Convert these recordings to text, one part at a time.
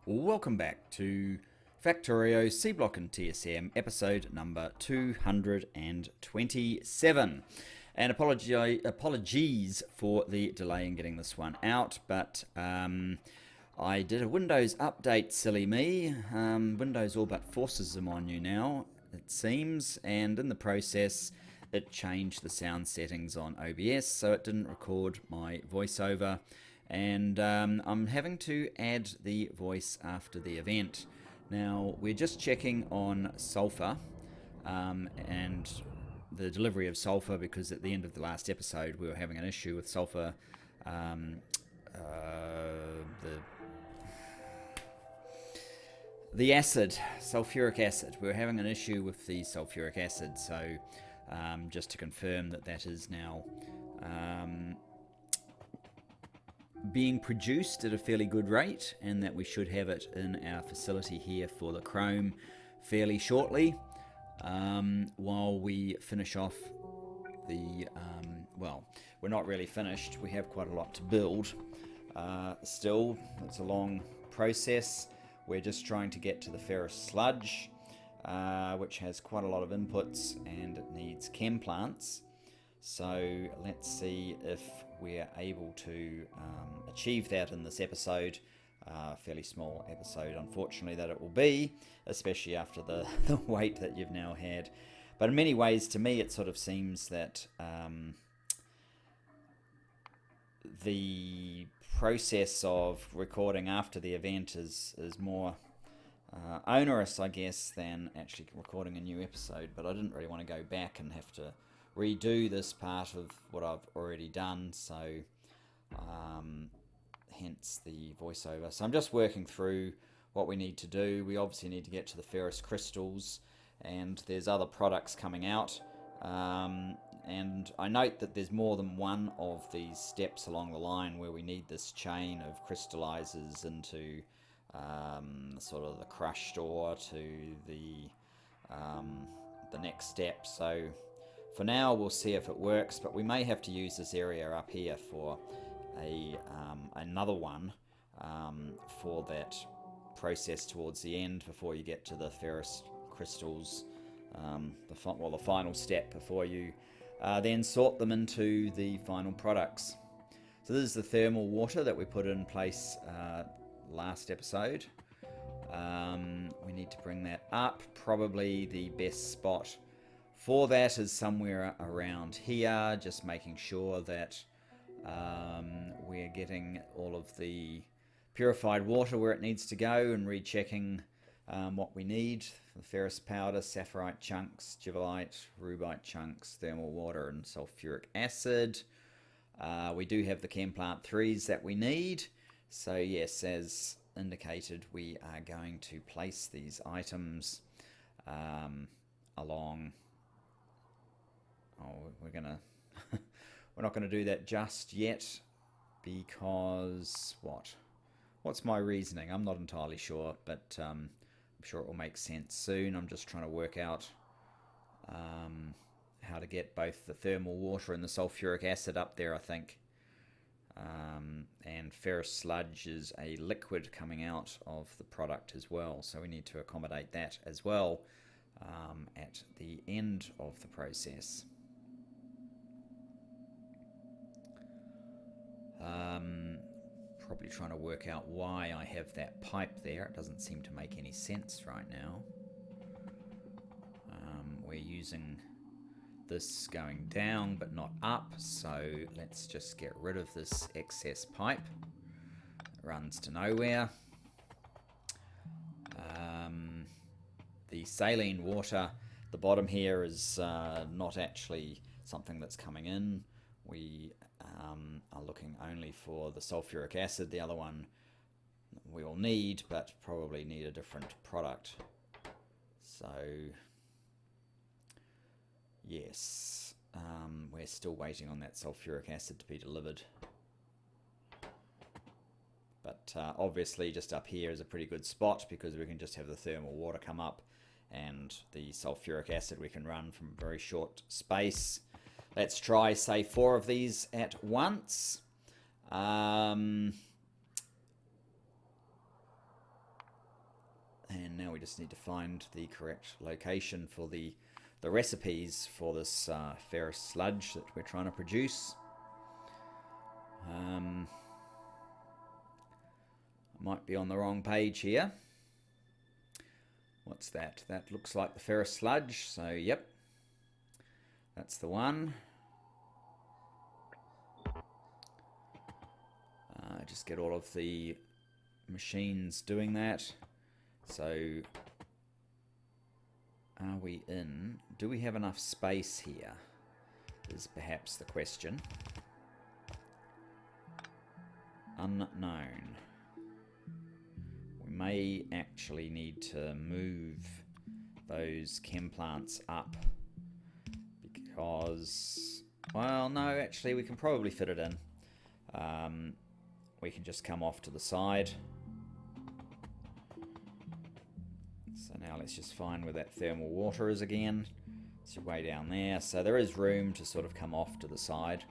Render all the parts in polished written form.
Welcome back to Factorio Seablock TSM episode number 227. And apologies for the delay in getting this one out, but I did a Windows update, silly me. Windows all but forces them on you now, it seems, and in the process it changed the sound settings on OBS, so it didn't record my voiceover, and I'm having to add the voice after the event. Now, we're just checking on sulfur and the delivery of sulfur, because at the end of the last episode we were having an issue with sulfur, the acid, sulfuric acid. We were having an issue with the sulfuric acid, so just to confirm that that is now being produced at a fairly good rate, and that we should have it in our facility here for the chrome fairly shortly, while we finish off the well, we're not really finished. We have quite a lot to build still. It's a long process. We're just trying to get to the ferrous sludge, which has quite a lot of inputs and it needs chem plants. So let's see if we're able to achieve that in this episode. Fairly small episode, unfortunately, that it will be, especially after the wait that you've now had. But in many ways, to me, it sort of seems that the process of recording after the event is more onerous, I guess, than actually recording a new episode. But I didn't really want to go back and have to redo this part of what I've already done, so hence the voiceover. So I'm just working through what we need to do. We obviously need to get to the ferrous crystals, and there's other products coming out, and I note that there's more than one of these steps along the line where we need this chain of crystallizers into sort of the crushed ore to the next step. So for now, we'll see if it works, but we may have to use this area up here for another one for that process towards the end, before you get to the ferrous crystals, the final step before you then sort them into the final products. So this is the thermal water that we put in place last episode. We need to bring that up. Probably the best spot for that is somewhere around here, just making sure that we're getting all of the purified water where it needs to go, and rechecking what we need: the ferrous powder, saphirite chunks, gibbelite, rubite chunks, thermal water, and sulfuric acid. We do have the chem plant 3s that we need. So yes, as indicated, we are going to place these items along. Oh, we're not gonna do that just yet, because what's my reasoning? I'm not entirely sure, but I'm sure it will make sense soon. I'm just trying to work out how to get both the thermal water and the sulfuric acid up there, I think. And ferrous sludge is a liquid coming out of the product as well, so we need to accommodate that as well at the end of the process. Probably trying to work out why I have that pipe there. It doesn't seem to make any sense right now. We're using this going down but not up, so let's just get rid of this excess pipe. It runs to nowhere. The saline water, the bottom here, is not actually something that's coming in. We are looking only for the sulfuric acid. The other one we will need, but probably need a different product. So yes, we're still waiting on that sulfuric acid to be delivered. But obviously just up here is a pretty good spot, because we can just have the thermal water come up, and the sulfuric acid we can run from a very short space. Let's try, say, 4 of these at once. Now we just need to find the correct location for the recipes for this ferrous sludge that we're trying to produce. I might be on the wrong page here. What's that? That looks like the ferrous sludge, so yep, that's the one. Just get all of the machines doing that. So are we in? Do we have enough space here? Is perhaps the question. Unknown. We may actually need to move those chem plants up because, well, no, actually we can probably fit it in. We can just come off to the side. So now let's just find where that thermal water is again. It's way down there. So there is room to sort of come off to the side.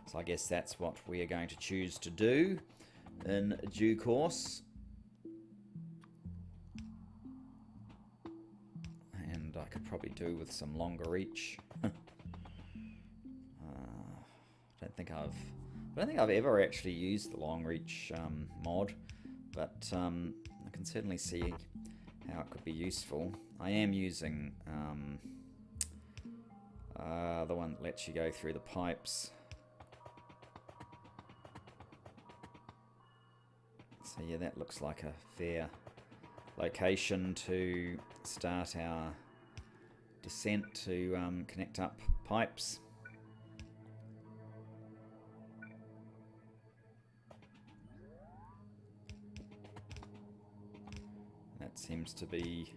So I guess that's what we are going to choose to do in due course. And I could probably do with some longer reach. I don't think I've ever actually used the long reach mod, but I can certainly see how it could be useful. I am using the one that lets you go through the pipes. So yeah, that looks like a fair location to start our descent to connect up pipes. That seems to be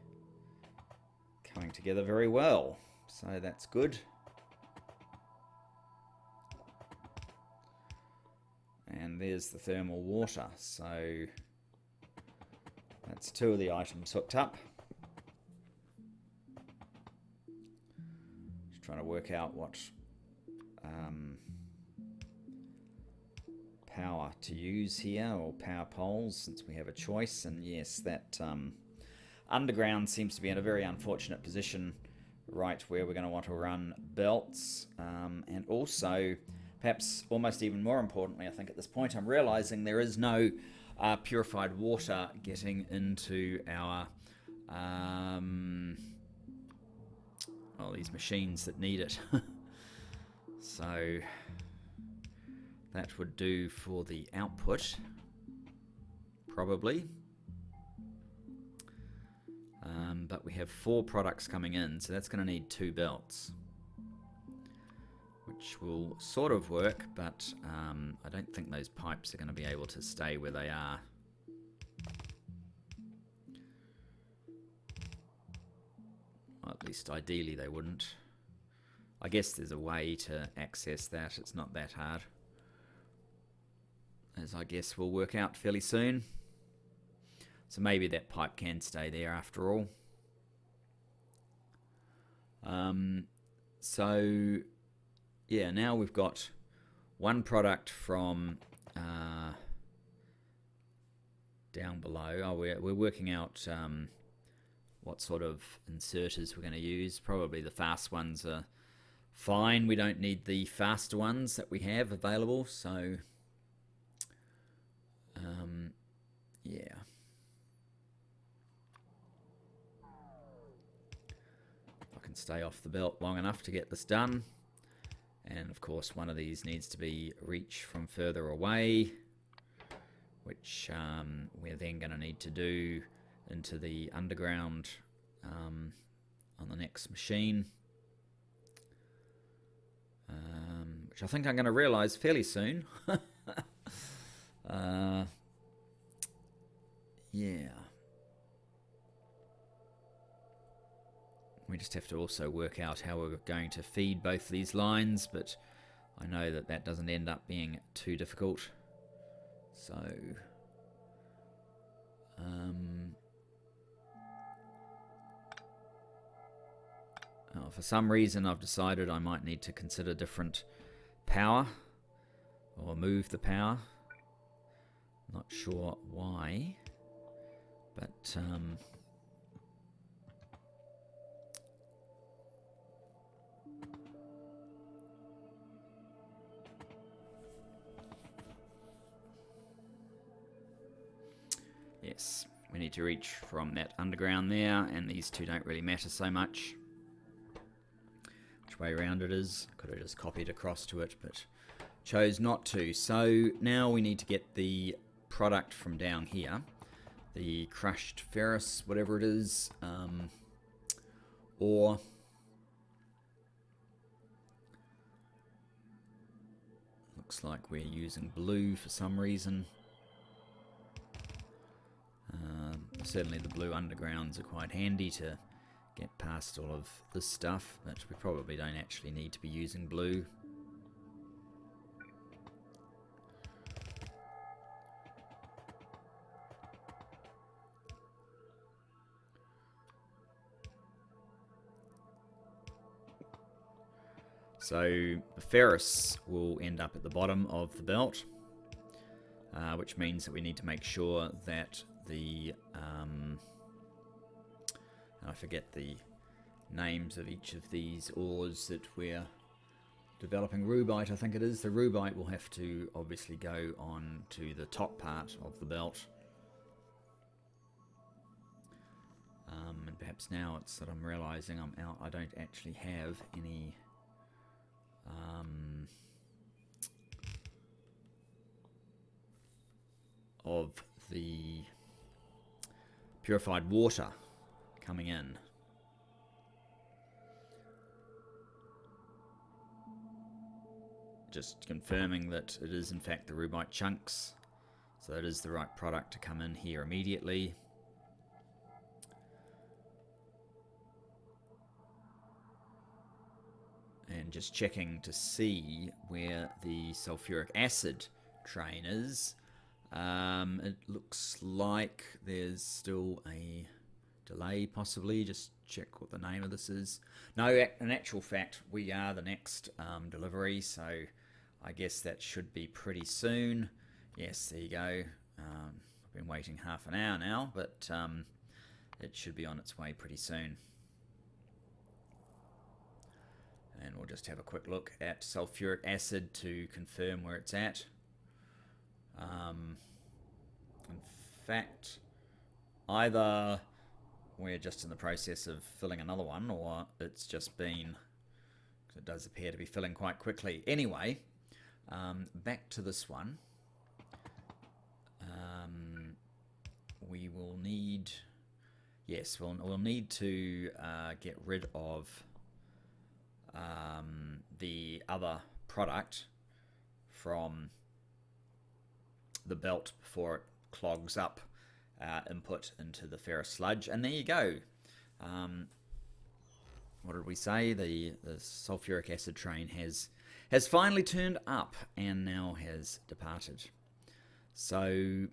coming together very well, so that's good. And there's the thermal water, so that's two of the items hooked up. Just trying to work out what power to use here, or power poles, since we have a choice. And yes, that underground seems to be in a very unfortunate position, right where we're going to want to run belts, and also, perhaps almost even more importantly, I think at this point, I'm realizing there is no purified water getting into our these machines that need it. So that would do for the output, probably. But we have 4 products coming in, so that's going to need 2 belts, which will sort of work, but I don't think those pipes are going to be able to stay where they are. Well, at least ideally they wouldn't. I guess there's a way to access that. It's not that hard, as I guess we'll work out fairly soon. So maybe that pipe can stay there after all. So yeah, now we've got one product from down below. Oh, we're working out what sort of inserters we're going to use. Probably the fast ones are fine. We don't need the faster ones that we have available. So yeah. Can stay off the belt long enough to get this done, and of course one of these needs to be reach from further away, which we're then going to need to do into the underground on the next machine, which I think I'm going to realize fairly soon. Yeah. We just have to also work out how we're going to feed both these lines, but I know that that doesn't end up being too difficult. So, for some reason I've decided I might need to consider different power, or move the power. Not sure why, but Yes, we need to reach from that underground there, and these two don't really matter so much. Which way around it is. Could have just copied across to it, but chose not to. So now we need to get the product from down here. The crushed ferrous, whatever it is, or looks like we're using blue for some reason. Certainly the blue undergrounds are quite handy to get past all of this stuff, but we probably don't actually need to be using blue. So the ferrous will end up at the bottom of the belt, which means that we need to make sure that the I forget the names of each of these ores that we're developing. Rubite, I think it is. The rubite will have to obviously go on to the top part of the belt. And perhaps now it's that I'm realizing I don't actually have any of the purified water coming in. Just confirming that it is in fact the rubite chunks, so it is the right product to come in here immediately. And just checking to see where the sulfuric acid train is. It looks like there's still a delay, possibly. Just check what the name of this is. No, in actual fact, we are the next delivery, so I guess that should be pretty soon. Yes, there you go. I've been waiting half an hour now, but it should be on its way pretty soon. And we'll just have a quick look at sulfuric acid to confirm where it's at. In fact, either we're just in the process of filling another one, or it's just been, because it does appear to be filling quite quickly. Anyway, back to this one. We will need, yes, we'll need to get rid of the other product from the belt before it clogs up input into the ferrous sludge. And there you go. What did we say? The sulfuric acid train has finally turned up and now has departed. So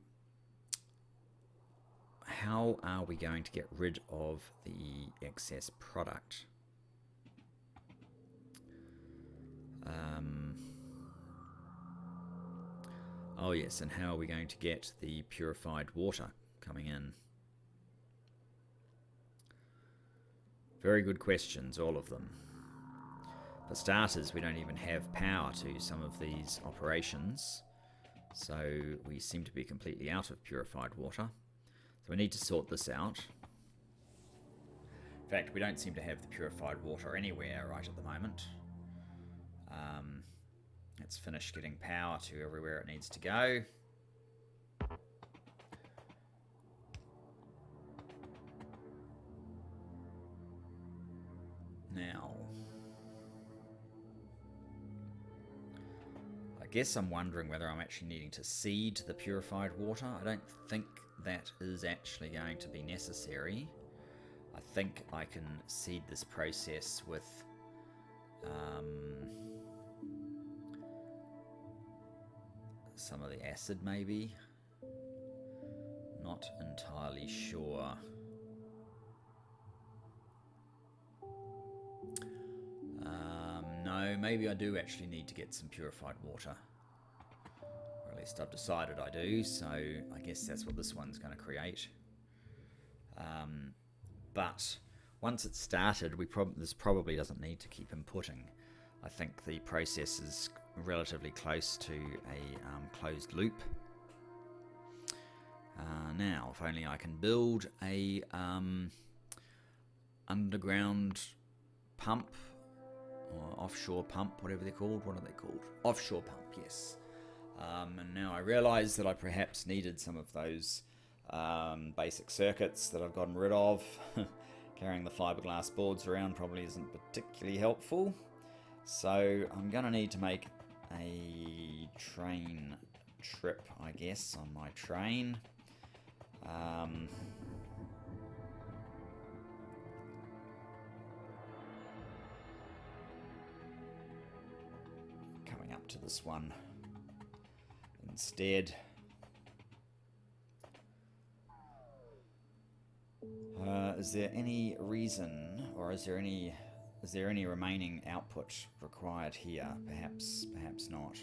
how are we going to get rid of the excess product? Oh yes, and how are we going to get the purified water coming in? Very good questions, all of them. For starters, we don't even have power to some of these operations, so we seem to be completely out of purified water. So we need to sort this out. In fact, we don't seem to have the purified water anywhere right at the moment. It's finished getting power to everywhere it needs to go. Now, I guess I'm wondering whether I'm actually needing to seed the purified water. I don't think that is actually going to be necessary. I think I can seed this process with some of the acid, maybe. Not entirely sure. No, maybe I do actually need to get some purified water. Or at least I've decided I do, so I guess that's what this one's going to create. But once it's started, this probably doesn't need to keep inputting. I think the process is relatively close to a closed loop. Now, if only I can build a underground pump, or offshore pump, whatever they're called. What are they called? Offshore pump, yes. And now I realise that I perhaps needed some of those basic circuits that I've gotten rid of. Carrying the fiberglass boards around probably isn't particularly helpful. So I'm going to need to make a train trip, I guess, on my train. Coming up to this one instead. Is there any reason, or is there any remaining output required here? Perhaps not.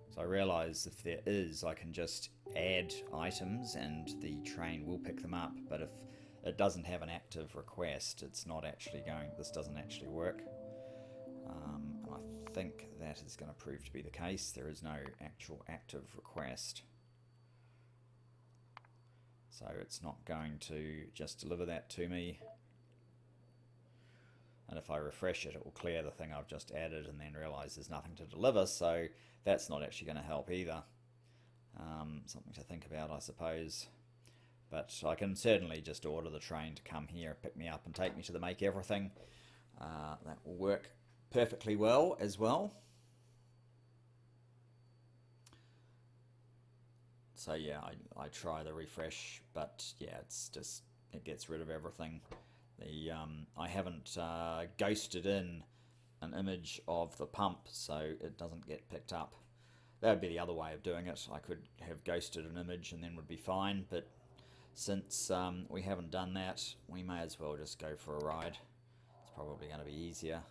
So I realise if there is, I can just add items and the train will pick them up. But if it doesn't have an active request, it's not actually going. This doesn't actually work. I think that is going to prove to be the case. There is no actual active request. So it's not going to just deliver that to me. And if I refresh it, it will clear the thing I've just added and then realise there's nothing to deliver. So that's not actually going to help either. Something to think about, I suppose. But I can certainly just order the train to come here, pick me up and take me to the Make Everything. That will work perfectly well as well. So yeah, I try the refresh, but yeah, it gets rid of everything. I haven't ghosted in an image of the pump, so it doesn't get picked up. That would be the other way of doing it. I could have ghosted an image and then would be fine, but since we haven't done that, we may as well just go for a ride. It's probably going to be easier.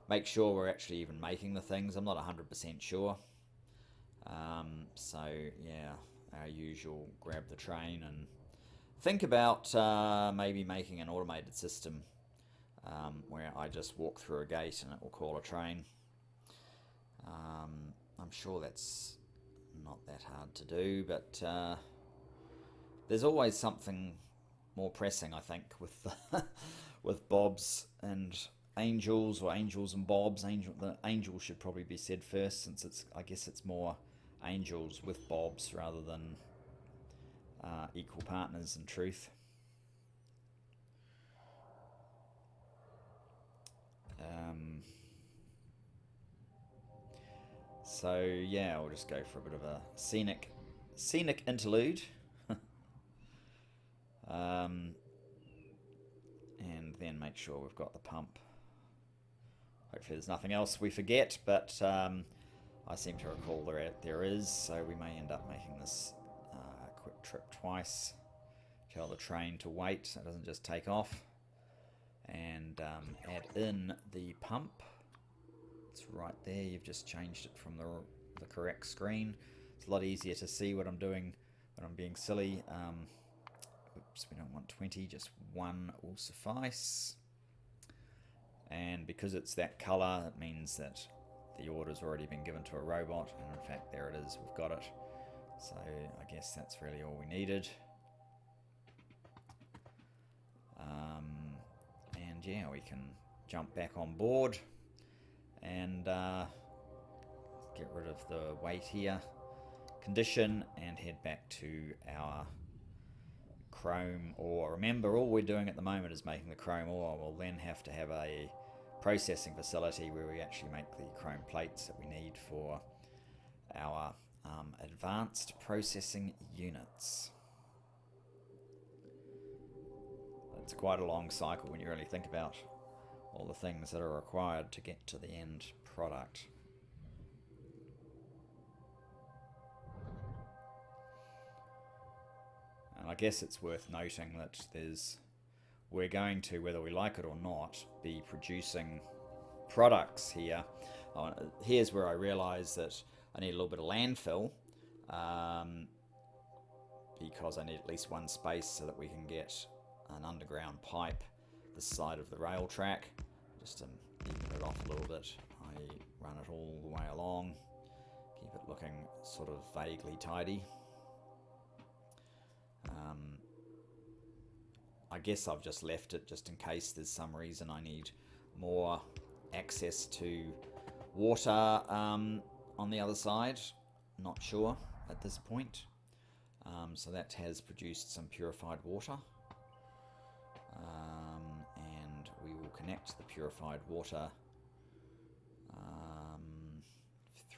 Make sure we're actually even making the things. I'm not 100% sure. So yeah, our usual grab the train and think about maybe making an automated system where I just walk through a gate and it will call a train. I'm sure that's not that hard to do, but there's always something more pressing, I think, with with bobs and angels, or angels and bobs. The angels should probably be said first, since I guess it's more angels with bobs rather than equal partners in truth. So yeah, I'll just go for a bit of a scenic interlude. And then make sure we've got the pump. Hopefully there's nothing else we forget, but I seem to recall there is, so we may end up making this quick trip twice. Tell the train to wait so it doesn't just take off. And add in the pump. It's right there. You've just changed it from the correct screen. It's a lot easier to see what I'm doing when I'm being silly. Oops, we don't want 20, just one will suffice. And because it's that color, it means that the order's already been given to a robot, and in fact there it is, we've got it. So I guess that's really all we needed. And yeah, we can jump back on board and get rid of the wait here condition and head back to our chrome ore. Remember, all we're doing at the moment is making the chrome ore. We'll then have to have a processing facility where we actually make the chrome plates that we need for our advanced processing units. It's quite a long cycle when you really think about all the things that are required to get to the end product. And I guess it's worth noting that we're going to, whether we like it or not, be producing products here. Here's where I realise that I need a little bit of landfill, because I need at least one space so that we can get an underground pipe this side of the rail track. Just to even it off a little bit, I run it all the way along, keep it looking sort of vaguely tidy. I guess I've just left it just in case there's some reason I need more access to water on the other side. Not sure at this point. So that has produced some purified water. And we will connect the purified water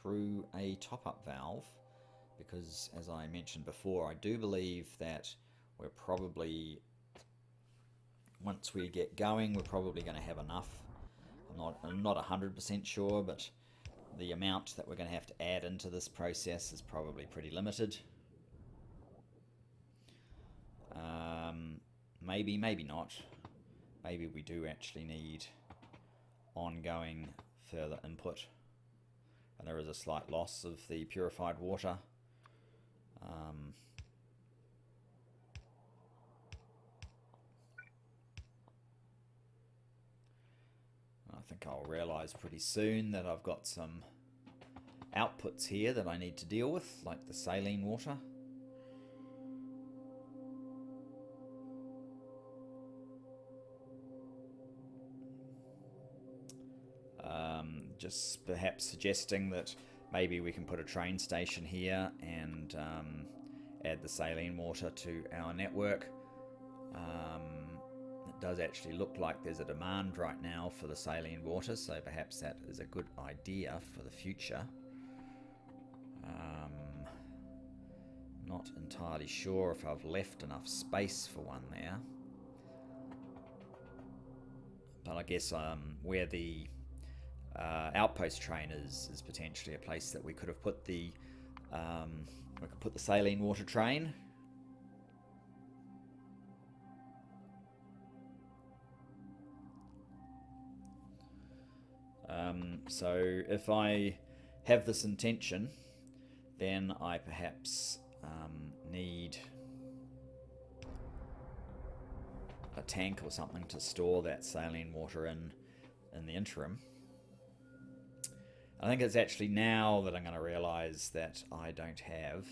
through a top-up valve, because as I mentioned before, I do believe that we're probably, once we get going, we're probably going to have enough. I'm not 100% sure, but the amount that we're going to have to add into this process is probably pretty limited. Maybe not. Maybe we do actually need ongoing further input, and there is a slight loss of the purified water. I think I'll realise pretty soon that I've got some outputs here that I need to deal with, like the saline water. Just perhaps suggesting that maybe we can put a train station here and add the saline water to our network. It does actually look like there's a demand right now for the saline water, so perhaps that is a good idea for the future. Not entirely sure if I've left enough space for one there. But I guess where the outpost train is potentially a place that we could have put the saline water train. So if I have this intention, then I perhaps need a tank or something to store that saline water in the interim. I think it's actually now that I'm going to realise that I don't have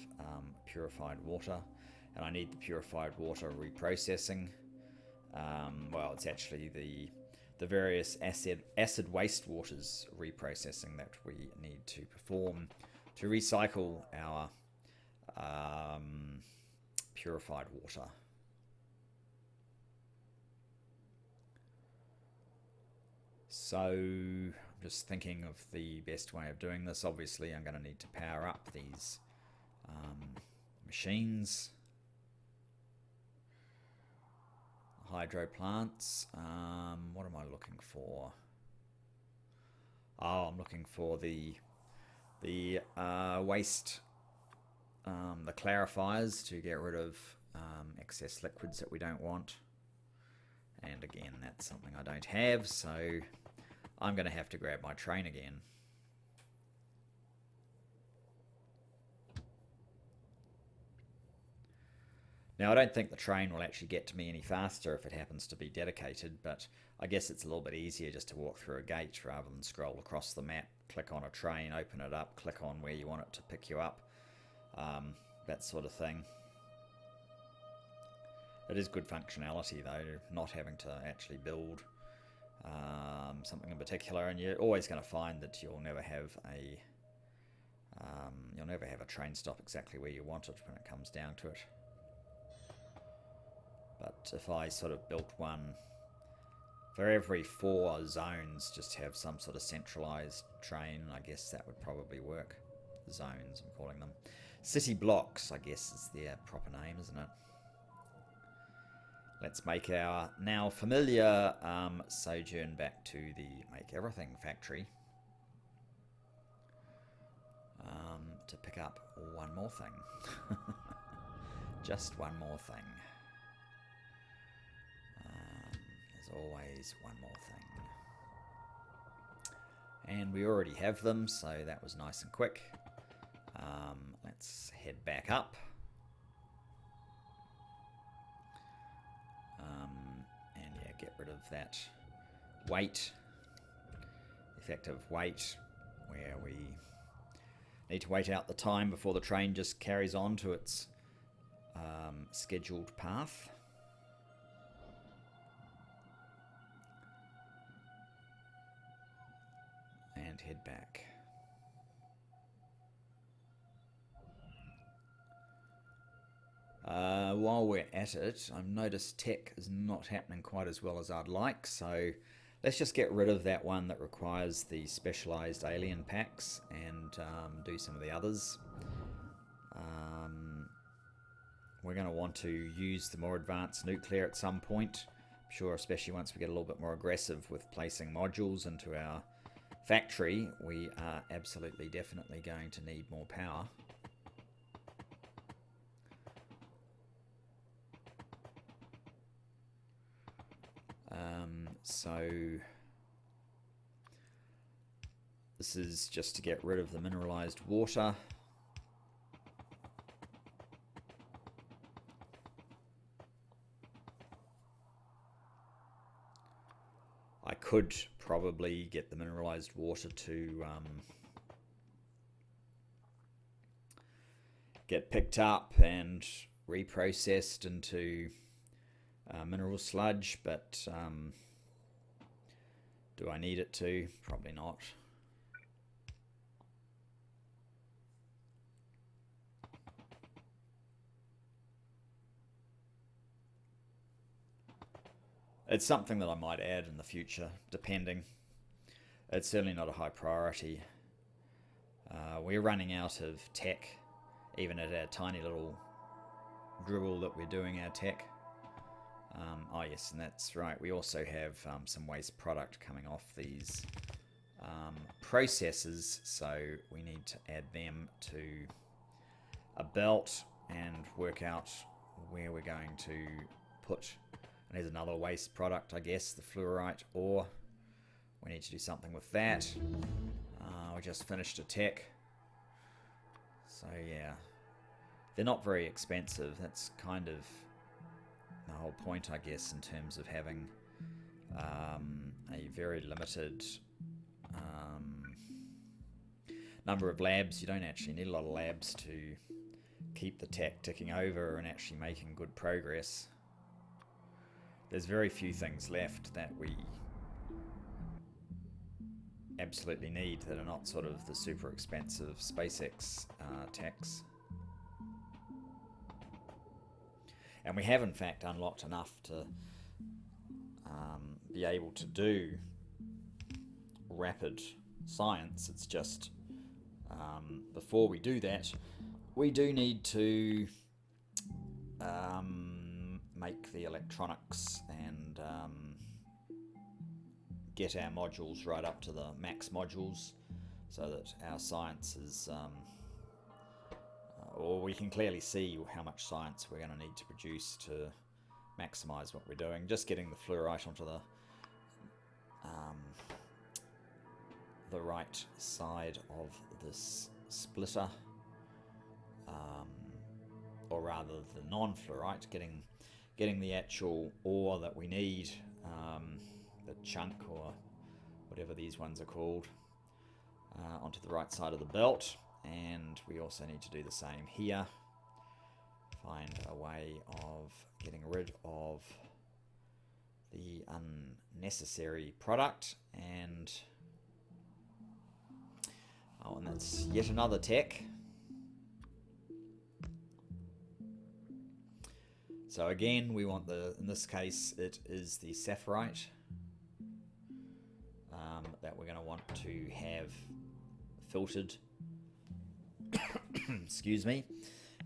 purified water, and I need the purified water reprocessing. Well, it's actually the various acid waste waters reprocessing that we need to perform to recycle our purified water. So I'm just thinking of the best way of doing this. Obviously, I'm going to need to power up these machines, hydro plants. What am I looking for? Oh, I'm looking for the waste, the clarifiers to get rid of excess liquids that we don't want. And again, that's something I don't have, so I'm going to have to grab my train again. Now, I don't think the train will actually get to me any faster if it happens to be dedicated, but I guess it's a little bit easier just to walk through a gate rather than scroll across the map, click on a train, open it up, click on where you want it to pick you up, that sort of thing. It is good functionality though, not having to actually build something in particular, and you're always going to find that you'll never have a train stop exactly where you want it when it comes down to it. But if I sort of built one for every 4 zones, just have some sort of centralized train, I guess that would probably work. Zones, I'm calling them. City blocks, I guess is their proper name, isn't it? Let's make our now familiar sojourn back to the Make Everything factory to pick up one more thing. Just one more thing. There's always one more thing. And we already have them, so that was nice and quick. Let's head back up. And yeah, get rid of that wait, effective wait, where we need to wait out the time before the train just carries on to its scheduled path. back. While we're at it, I've noticed tech is not happening quite as well as I'd like, so let's just get rid of that one that requires the specialized alien packs and do some of the others. We're going to want to use the more advanced nuclear at some point. I'm sure, especially once we get a little bit more aggressive with placing modules into our factory, we are absolutely definitely going to need more power. So this is just to get rid of the mineralized water. I could probably get the mineralized water to get picked up and reprocessed into mineral sludge, but do I need it to? Probably not. It's something that I might add in the future, depending. It's certainly not a high priority. We're running out of tech, even at our tiny little dribble that we're doing our tech. Oh yes, and that's right, we also have some waste product coming off these processes, so we need to add them to a belt and work out where we're going to put. And there's another waste product, I guess, the fluorite ore. We need to do something with that. We just finished a tech, so yeah, they're not very expensive. That's kind of the whole point, I guess, in terms of having a very limited number of labs. You don't actually need a lot of labs to keep the tech ticking over and actually making good progress. There's very few things left that we absolutely need that are not sort of the super expensive SpaceX techs. And we have in fact unlocked enough to be able to do rapid science. It's just before we do that, we do need to make the electronics and get our modules right up to the max modules so that our science is or we can clearly see how much science we're going to need to produce to maximize what we're doing. Just getting the fluorite onto the right side of this splitter, or rather the non-fluorite, getting the actual ore that we need, the chunk or whatever these ones are called, onto the right side of the belt. And we also need to do the same here. Find a way of getting rid of the unnecessary product. And and that's yet another tech. So again, we want in this case, it is the sapphirite that we're going to want to have filtered. Excuse me.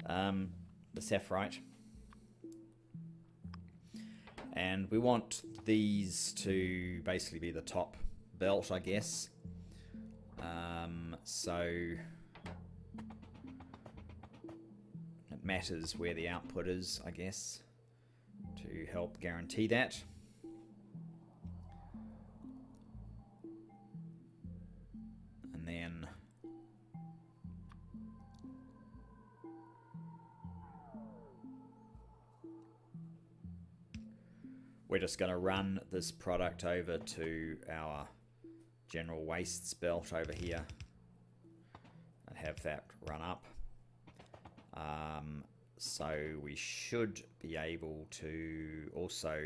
The sapphirite. And we want these to basically be the top belt, I guess. So it matters where the output is, I guess, to help guarantee that. And then we're just going to run this product over to our general wastes belt over here and have that run up. So we should be able to also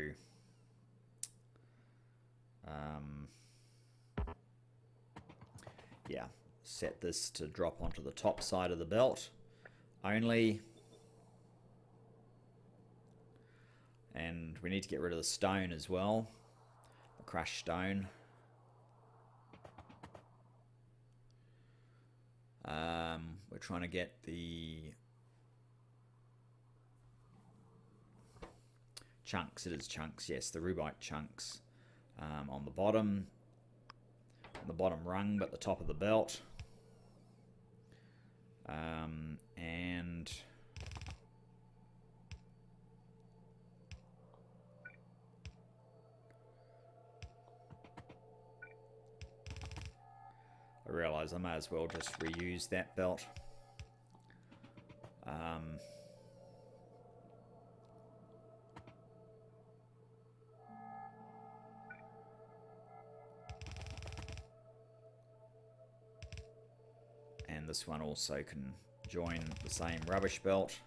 yeah, set this to drop onto the top side of the belt only. And we need to get rid of the stone as well, the crushed stone. We're trying to get the chunks, it is chunks, yes, the rubite chunks on the bottom rung, but the top of the belt. And I realise I may as well just reuse that belt. And this one also can join the same rubbish belt.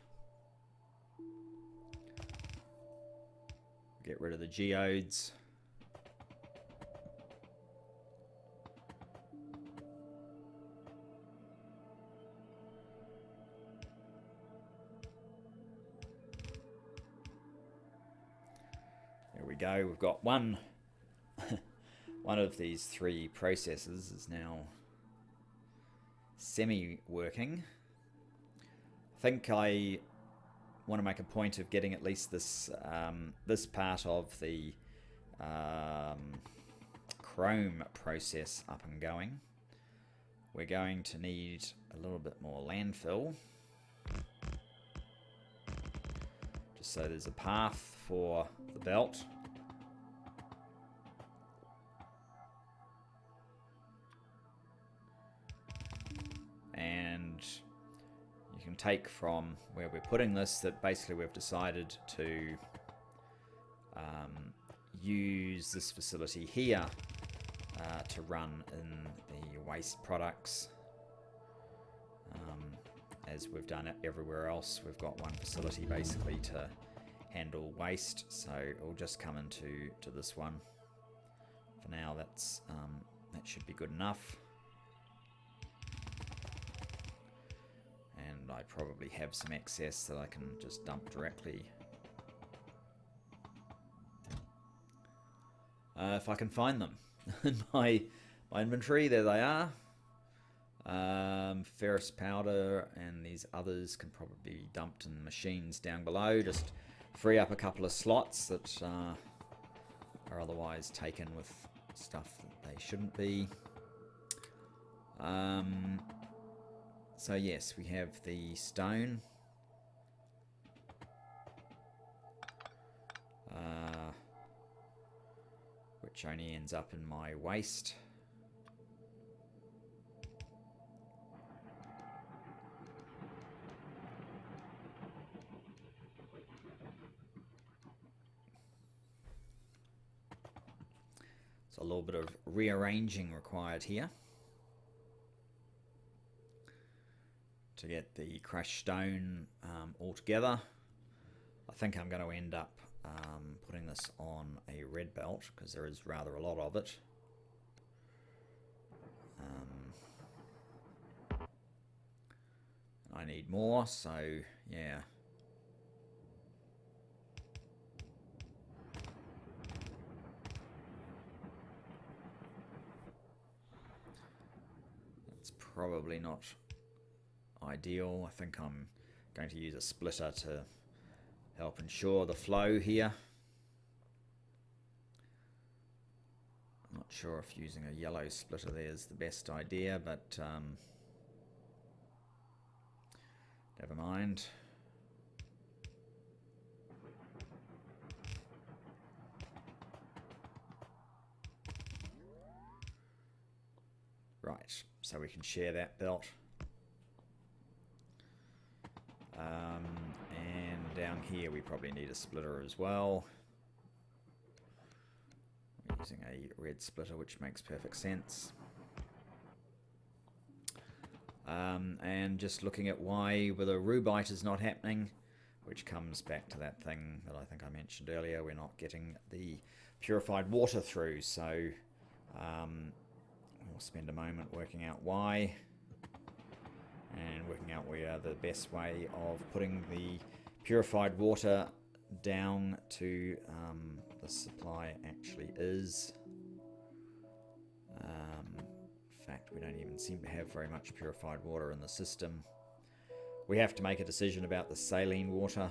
Get rid of the geodes. There we go. We've got one of these three processes is now semi-working. I think I want to make a point of getting at least this this part of the chrome process up and going. We're going to need a little bit more landfill, just so there's a path for the belt. And you can take from where we're putting this that basically we've decided to use this facility here to run in the waste products. As we've done it everywhere else, we've got one facility basically to handle waste, so it'll just come into this one. For now, that should be good enough. And I probably have some excess that I can just dump directly. If I can find them in my inventory, there they are. Ferrous powder and these others can probably be dumped in the machines down below. Just free up a couple of slots that are otherwise taken with stuff that they shouldn't be. So yes, we have the stone. Which only ends up in my waste. So a little bit of rearranging required here to get the crushed stone all together. I think I'm going to end up putting this on a red belt because there is rather a lot of it. I need more, so yeah. It's probably not ideal. I think I'm going to use a splitter to help ensure the flow here. I'm not sure if using a yellow splitter there is the best idea, but never mind. Right, so we can share that belt. And down here we probably need a splitter as well. We're using a red splitter, which makes perfect sense. And just looking at why the rubite is not happening, which comes back to that thing that I think I mentioned earlier. We're not getting the purified water through, so we'll spend a moment working out why, and working out where the best way of putting the purified water down to the supply actually is. In fact, we don't even seem to have very much purified water in the system. We have to make a decision about the saline water.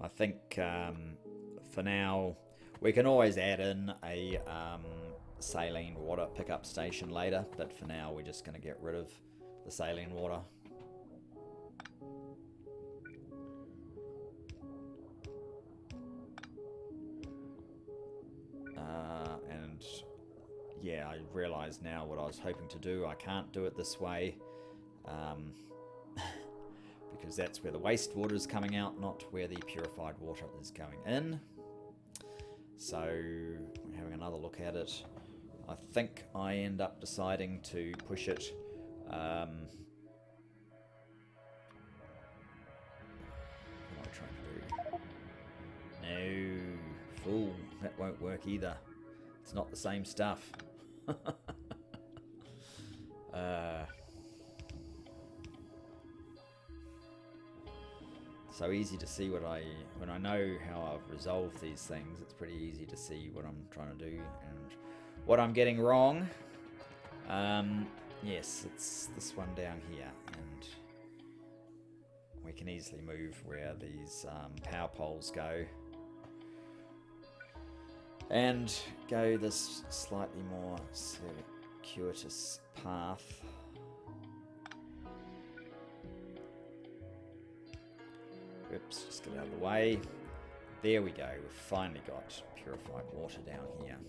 I think for now we can always add in a saline water pickup station later, but for now we're just going to get rid of the saline water. And yeah, I realise now what I was hoping to do. I can't do it this way because that's where the wastewater is coming out, not where the purified water is going in. So we're having another look at it. I think I end up deciding to push it what am I trying to do? No, fool, that won't work either. It's not the same stuff. So easy to see when I know how I've resolved these things, it's pretty easy to see what I'm trying to do and what I'm getting wrong. Yes, it's this one down here, and we can easily move where these power poles go and go this slightly more circuitous path. Oops, just get out of the way. There we go, we've finally got purified water down here.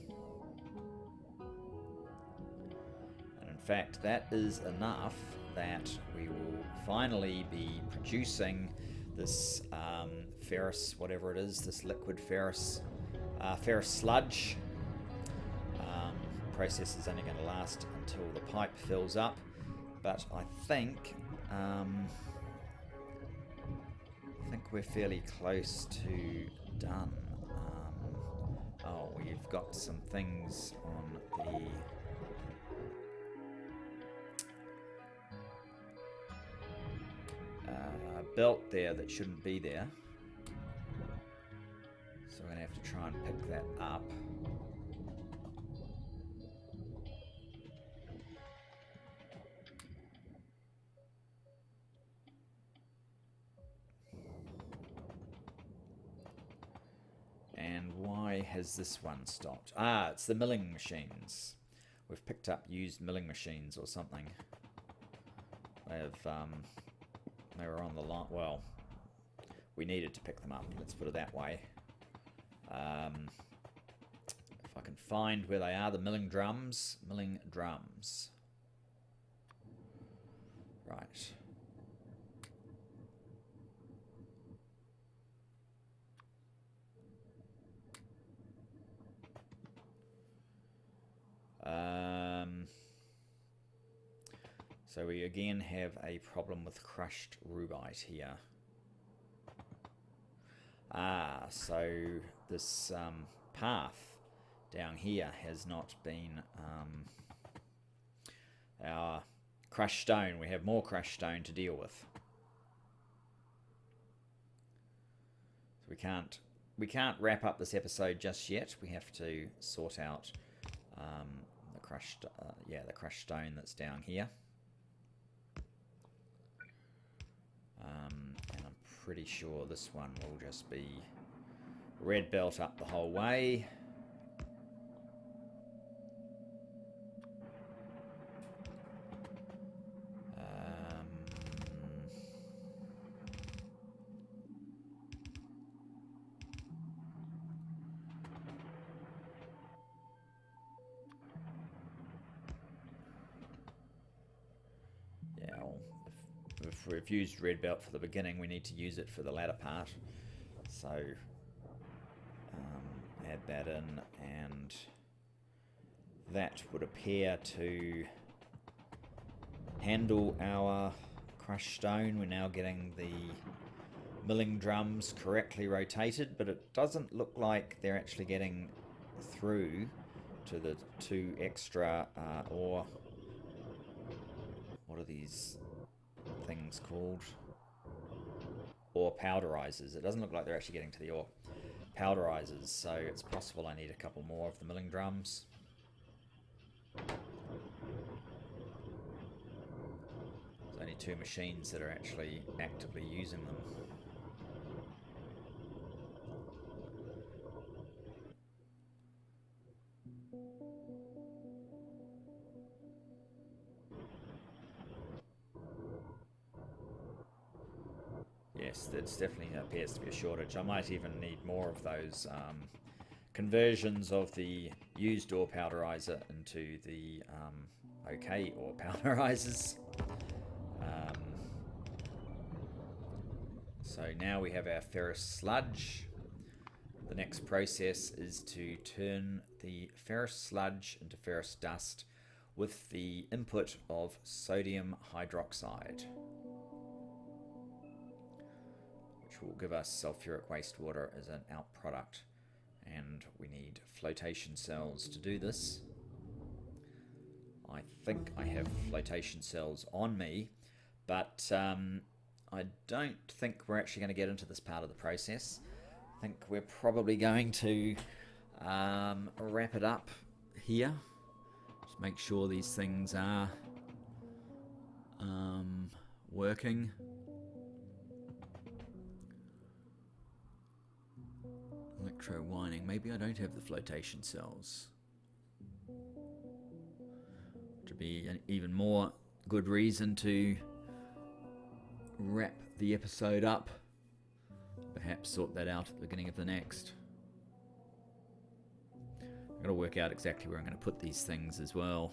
And in fact, that is enough that we will finally be producing this ferrous, whatever it is, this liquid ferrous sludge. Process is only going to last until the pipe fills up, but I think we're fairly close to done. Oh, we've got some things on the belt there that shouldn't be there. So we're going to have to try and pick that up. And why has this one stopped? Ah, it's the milling machines. We've picked up used milling machines or something. They were on the line. Well, we needed to pick them up. Let's put it that way. If I can find where they are, the milling drums. Milling drums. Right. So we again have a problem with crushed rubite here. So this path down here has not been our crushed stone. We have more crushed stone to deal with. So we can't wrap up this episode just yet. We have to sort out the crushed stone that's down here. And I'm pretty sure this one will just be red belt up the whole way. If we've used red belt for the beginning, we need to use it for the latter part. So add that in, and that would appear to handle our crushed stone. We're now getting the milling drums correctly rotated, but it doesn't look like they're actually getting through to the 2 extra ore. What are these things called? Ore powderizers. It doesn't look like they're actually getting to the ore powderizers, so it's possible I need a couple more of the milling drums. There's only 2 machines that are actually actively using them. Yes, there definitely appears to be a shortage. I might even need more of those conversions of the used ore powderizer into the okay ore powderizers. So now we have our ferrous sludge. The next process is to turn the ferrous sludge into ferrous dust with the input of sodium hydroxide, which will give us sulfuric wastewater as an outproduct. And we need flotation cells to do this. I think I have flotation cells on me, but I don't think we're actually going to get into this part of the process. I think we're probably going to wrap it up here. Just make sure these things are working. Electro winding. Maybe I don't have the flotation cells. To be an even more good reason to wrap the episode up. Perhaps sort that out at the beginning of the next. I've got to work out exactly where I'm going to put these things as well.